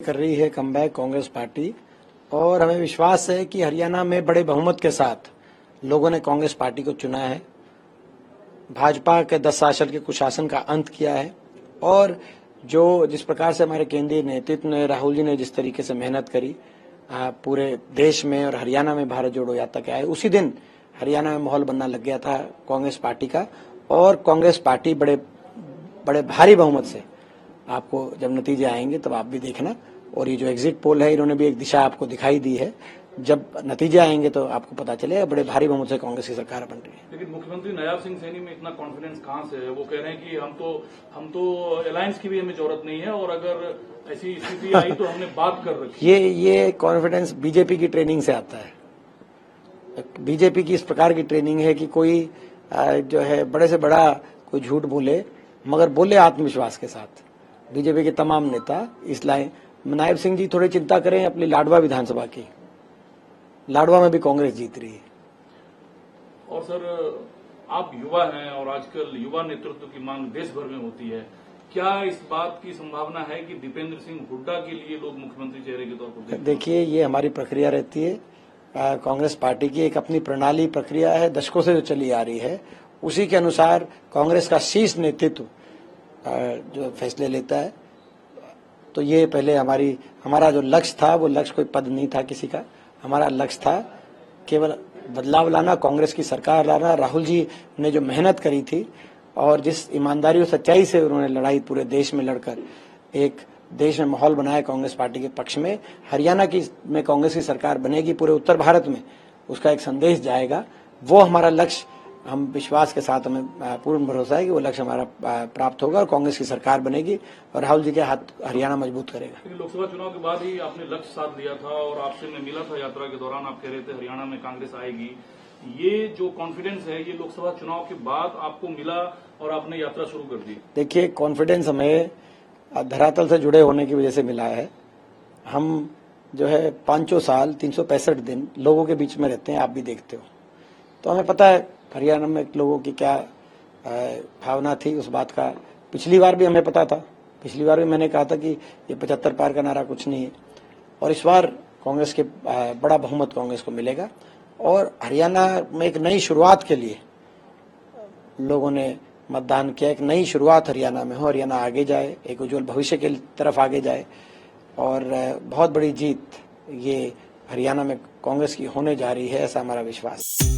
कर रही है कमबैक कांग्रेस पार्टी और हमें विश्वास है कि हरियाणा में बड़े बहुमत के साथ लोगों ने कांग्रेस पार्टी को चुना है। भाजपा के 10 साल के कुशासन का अंत किया है और जिस प्रकार से हमारे केंद्रीय नेतृत्व ने, राहुल जी ने जिस तरीके से मेहनत करी पूरे देश में और हरियाणा में भारत जोड़ो यात्रा के आए, उसी दिन हरियाणा में माहौल बनना लग गया था कांग्रेस पार्टी का। और कांग्रेस पार्टी बड़े बड़े भारी बहुमत से, आपको जब नतीजे आएंगे तब आप भी देखना। और ये जो एग्जिट पोल है, इन्होंने भी एक दिशा आपको दिखाई दी है। जब नतीजे आएंगे तो आपको पता चलेगा बड़े भारी बहुमत से कांग्रेस की सरकार बन रही है। लेकिन मुख्यमंत्री नायब सिंह सैनी में इतना कॉन्फिडेंस कहां से है? वो कह रहे हैं कि हम तो अलायंस की भी हमें जरूरत नहीं है और अगर ऐसी स्थिति आई तो हमने बात कर रखी। ये कॉन्फिडेंस बीजेपी की ट्रेनिंग से आता है। बीजेपी की इस प्रकार की ट्रेनिंग है कि कोई जो है बड़े से बड़ा कोई झूठ बोले, मगर बोले आत्मविश्वास के साथ। बीजेपी के तमाम नेता इस लाइन, नायब सिंह जी थोड़ी चिंता करें अपनी लाडवा विधानसभा की। लाडवा में भी कांग्रेस जीत रही है। और सर, आप युवा हैं और आजकल युवा नेतृत्व की मांग देश भर में होती है। क्या इस बात की संभावना है कि दीपेंद्र सिंह हुड्डा के लिए लोग मुख्यमंत्री चेहरे के तौर पर देखिए, ये हमारी प्रक्रिया रहती है। कांग्रेस पार्टी की एक अपनी प्रणाली प्रक्रिया है, दशकों से जो चली आ रही है, उसी के अनुसार कांग्रेस का शीर्ष नेतृत्व जो फैसले लेता है। तो ये पहले हमारा जो लक्ष्य था, वो लक्ष्य कोई पद नहीं था किसी का। हमारा लक्ष्य था केवल बदलाव लाना, कांग्रेस की सरकार लाना। राहुल जी ने जो मेहनत करी थी और जिस ईमानदारी और सच्चाई से उन्होंने लड़ाई पूरे देश में लड़कर एक देश में माहौल बनाया कांग्रेस पार्टी के पक्ष में, हरियाणा में कांग्रेस की सरकार बनेगी, पूरे उत्तर भारत में उसका एक संदेश जाएगा। वो हमारा लक्ष्य, हम विश्वास के साथ, हमें पूर्ण भरोसा है कि वो लक्ष्य हमारा प्राप्त होगा और कांग्रेस की सरकार बनेगी और राहुल जी के हाथ हरियाणा मजबूत करेगा। लोकसभा चुनाव के बाद ही आपने लक्ष्य साध लिया था और आपसे मैं मिला था यात्रा के दौरान, आप कह रहे थे हरियाणा में कांग्रेस आएगी। ये जो कॉन्फिडेंस है, ये लोकसभा चुनाव के बाद आपको मिला और आपने यात्रा शुरू कर दी? देखिए, कॉन्फिडेंस हमें धरातल से जुड़े होने की वजह से मिला है। हम जो है 500 साल 365 दिन लोगों के बीच में रहते हैं, आप भी देखते हो, तो हमें पता है हरियाणा में लोगों की क्या भावना थी। उस बात का पिछली बार भी हमें पता था। पिछली बार भी मैंने कहा था कि ये 75 पार का नारा कुछ नहीं है। और इस बार कांग्रेस के बड़ा बहुमत कांग्रेस को मिलेगा और हरियाणा में एक नई शुरुआत के लिए लोगों ने मतदान किया। एक नई शुरुआत हरियाणा में हो, हरियाणा आगे जाए, एक उज्जवल भविष्य की तरफ आगे जाए और बहुत बड़ी जीत ये हरियाणा में कांग्रेस की होने जा रही है, ऐसा हमारा विश्वास है।